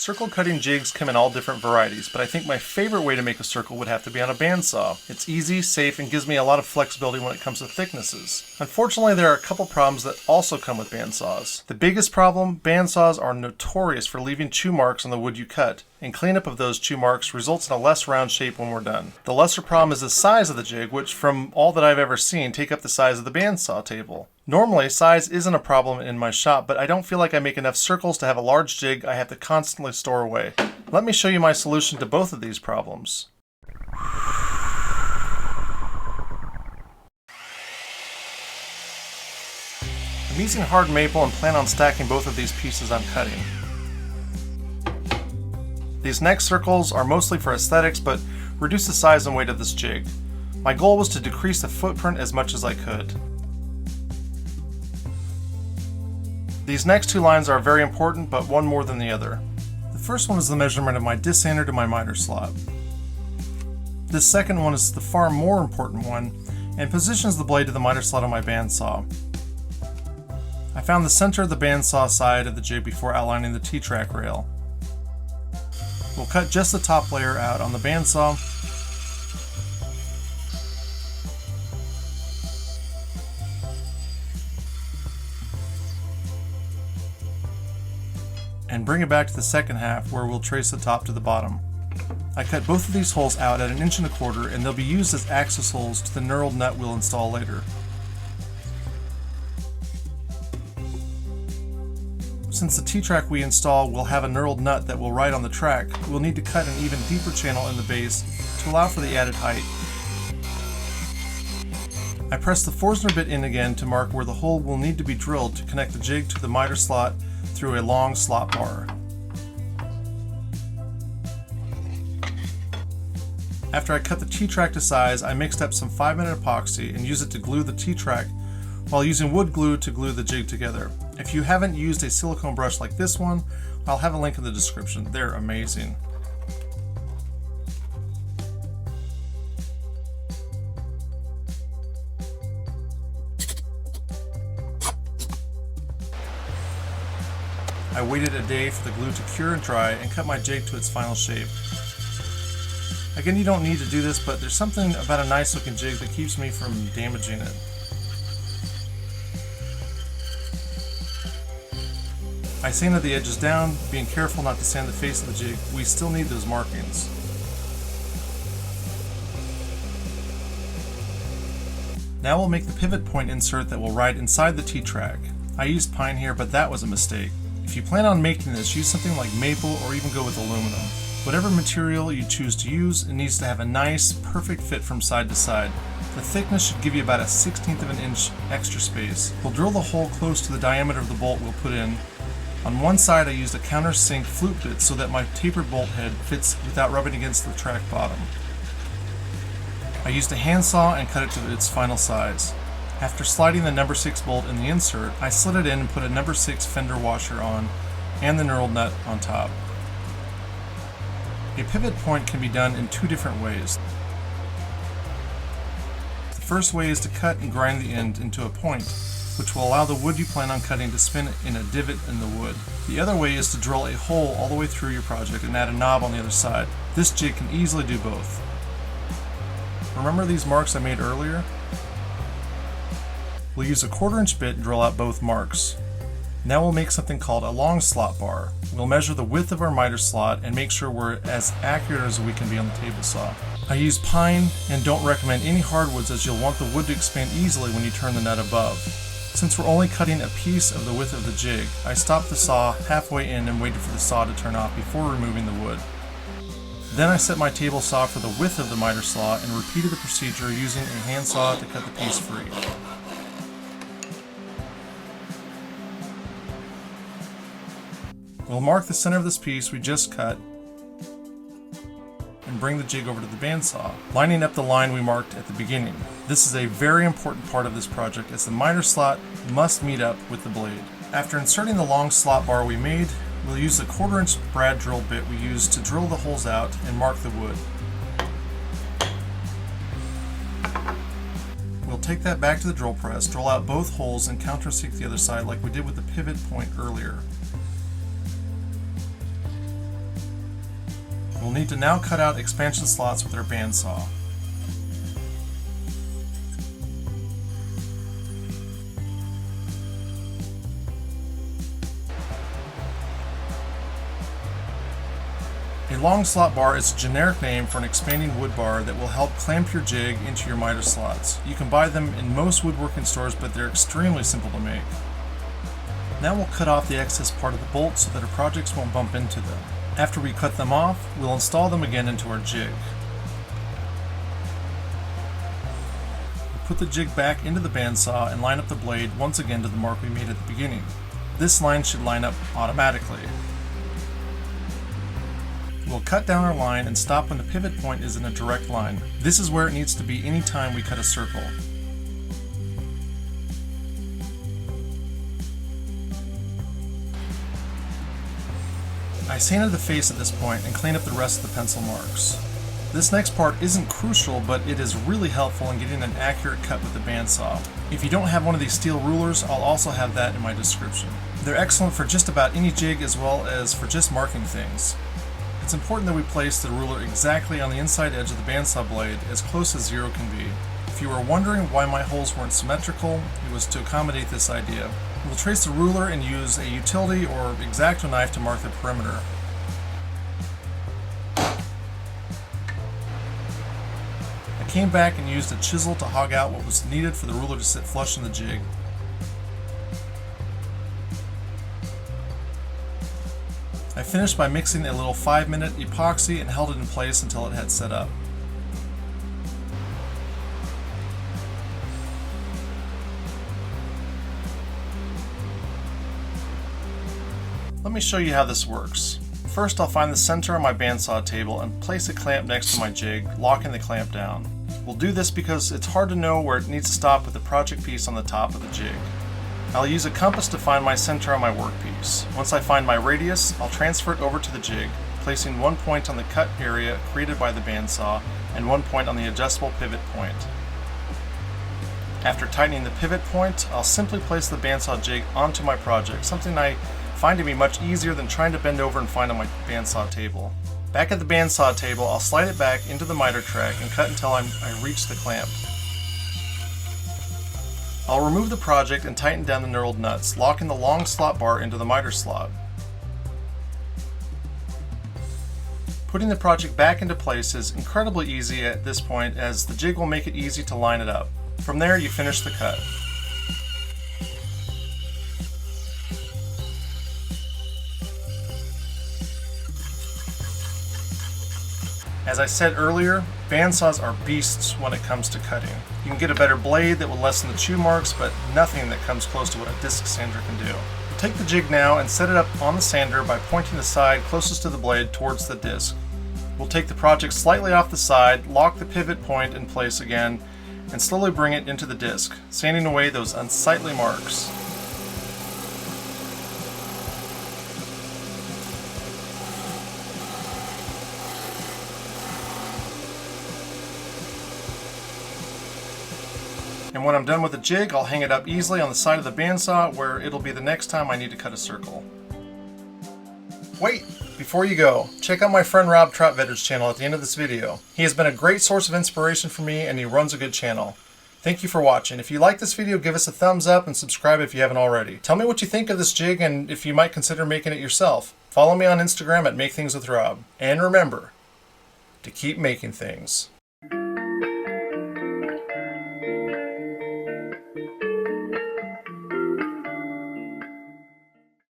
Circle cutting jigs come in all different varieties, but I think my favorite way to make a circle would have to be on a bandsaw. It's easy, safe, and gives me a lot of flexibility when it comes to thicknesses. Unfortunately, there are a couple problems that also come with bandsaws. The biggest problem, bandsaws are notorious for leaving chew marks on the wood you cut, and cleanup of those chew marks results in a less round shape when we're done. The lesser problem is the size of the jig, which from all that I've ever seen take up the size of the bandsaw table. Normally, size isn't a problem in my shop, but I don't feel like I make enough circles to have a large jig I have to constantly store away. Let me show you my solution to both of these problems. I'm using hard maple and plan on stacking both of these pieces I'm cutting. These next circles are mostly for aesthetics, but reduce the size and weight of this jig. My goal was to decrease the footprint as much as I could. These next two lines are very important, but one more than the other. The first one is the measurement of my disc sander to my miter slot. This second one is the far more important one, and positions the blade to the miter slot on my bandsaw. I found the center of the bandsaw side of the jig before outlining the T-track rail. We'll cut just the top layer out on the bandsaw, and bring it back to the second half where we'll trace the top to the bottom. I cut both of these holes out at 1 1/4 inches, and they'll be used as access holes to the knurled nut we'll install later. Since the T-track we install will have a knurled nut that will ride on the track, we'll need to cut an even deeper channel in the base to allow for the added height. I press the Forstner bit in again to mark where the hole will need to be drilled to connect the jig to the miter slot through a long slot bar. After I cut the T-track to size, I mixed up some 5-minute epoxy and used it to glue the T-track while using wood glue to glue the jig together. If you haven't used a silicone brush like this one, I'll have a link in the description. They're amazing. I waited a day for the glue to cure and dry and cut my jig to its final shape. Again, you don't need to do this, but there's something about a nice looking jig that keeps me from damaging it. I sanded the edges down, being careful not to sand the face of the jig. We still need those markings. Now we'll make the pivot point insert that will ride inside the T-track. I used pine here, but that was a mistake. If you plan on making this, use something like maple or even go with aluminum. Whatever material you choose to use, it needs to have a nice, perfect fit from side to side. The thickness should give you about a 1/16 of an inch extra space. We'll drill the hole close to the diameter of the bolt we'll put in. On one side I used a countersink flute bit so that my tapered bolt head fits without rubbing against the track bottom. I used a handsaw and cut it to its final size. After sliding the number 6 bolt in the insert, I slid it in and put a number 6 fender washer on and the knurled nut on top. A pivot point can be done in 2 different ways. The first way is to cut and grind the end into a point, which will allow the wood you plan on cutting to spin in a divot in the wood. The other way is to drill a hole all the way through your project and add a knob on the other side. This jig can easily do both. Remember these marks I made earlier? We'll use a 1/4 inch bit and drill out both marks. Now we'll make something called a long slot bar. We'll measure the width of our miter slot and make sure we're as accurate as we can be on the table saw. I use pine and don't recommend any hardwoods as you'll want the wood to expand easily when you turn the nut above. Since we're only cutting a piece of the width of the jig, I stopped the saw halfway in and waited for the saw to turn off before removing the wood. Then I set my table saw for the width of the miter slot and repeated the procedure using a handsaw to cut the piece free. We'll mark the center of this piece we just cut and bring the jig over to the bandsaw, lining up the line we marked at the beginning. This is a very important part of this project as the miter slot must meet up with the blade. After inserting the long slot bar we made, we'll use the 1/4 inch brad drill bit we used to drill the holes out and mark the wood. We'll take that back to the drill press, drill out both holes and countersink the other side like we did with the pivot point earlier. We'll need to now cut out expansion slots with our bandsaw. A long slot bar is a generic name for an expanding wood bar that will help clamp your jig into your miter slots. You can buy them in most woodworking stores, but they're extremely simple to make. Now we'll cut off the excess part of the bolt so that our projects won't bump into them. After we cut them off, we'll install them again into our jig. We'll put the jig back into the bandsaw and line up the blade once again to the mark we made at the beginning. This line should line up automatically. We'll cut down our line and stop when the pivot point is in a direct line. This is where it needs to be any time we cut a circle. I sanded the face at this point and cleaned up the rest of the pencil marks. This next part isn't crucial, but it is really helpful in getting an accurate cut with the bandsaw. If you don't have one of these steel rulers, I'll also have that in my description. They're excellent for just about any jig as well as for just marking things. It's important that we place the ruler exactly on the inside edge of the bandsaw blade, as close as 0 can be. If you were wondering why my holes weren't symmetrical, it was to accommodate this idea. We'll trace the ruler and use a utility or X-Acto knife to mark the perimeter. I came back and used a chisel to hog out what was needed for the ruler to sit flush in the jig. I finished by mixing a little 5-minute epoxy and held it in place until it had set up. Let me show you how this works. First, I'll find the center of my bandsaw table and place a clamp next to my jig, locking the clamp down. We'll do this because it's hard to know where it needs to stop with the project piece on the top of the jig. I'll use a compass to find my center on my workpiece. Once I find my radius, I'll transfer it over to the jig, placing one point on the cut area created by the bandsaw and one point on the adjustable pivot point. After tightening the pivot point, I'll simply place the bandsaw jig onto my project, something I find to be much easier than trying to bend over and find on my bandsaw table. Back at the bandsaw table, I'll slide it back into the miter track and cut until I reach the clamp. I'll remove the project and tighten down the knurled nuts, locking the long slot bar into the miter slot. Putting the project back into place is incredibly easy at this point, as the jig will make it easy to line it up. From there, you finish the cut. As I said earlier, bandsaws are beasts when it comes to cutting. You can get a better blade that will lessen the chew marks, but nothing that comes close to what a disc sander can do. Take the jig now and set it up on the sander by pointing the side closest to the blade towards the disc. We'll take the project slightly off the side, lock the pivot point in place again, and slowly bring it into the disc, sanding away those unsightly marks. And when I'm done with the jig, I'll hang it up easily on the side of the bandsaw where it'll be the next time I need to cut a circle. Wait! Before you go, check out my friend Rob Troutvetter's channel at the end of this video. He has been a great source of inspiration for me, and he runs a good channel. Thank you for watching. If you like this video, give us a thumbs up and subscribe if you haven't already. Tell me what you think of this jig and if you might consider making it yourself. Follow me on Instagram at MakeThingsWithRob. And remember to keep making things.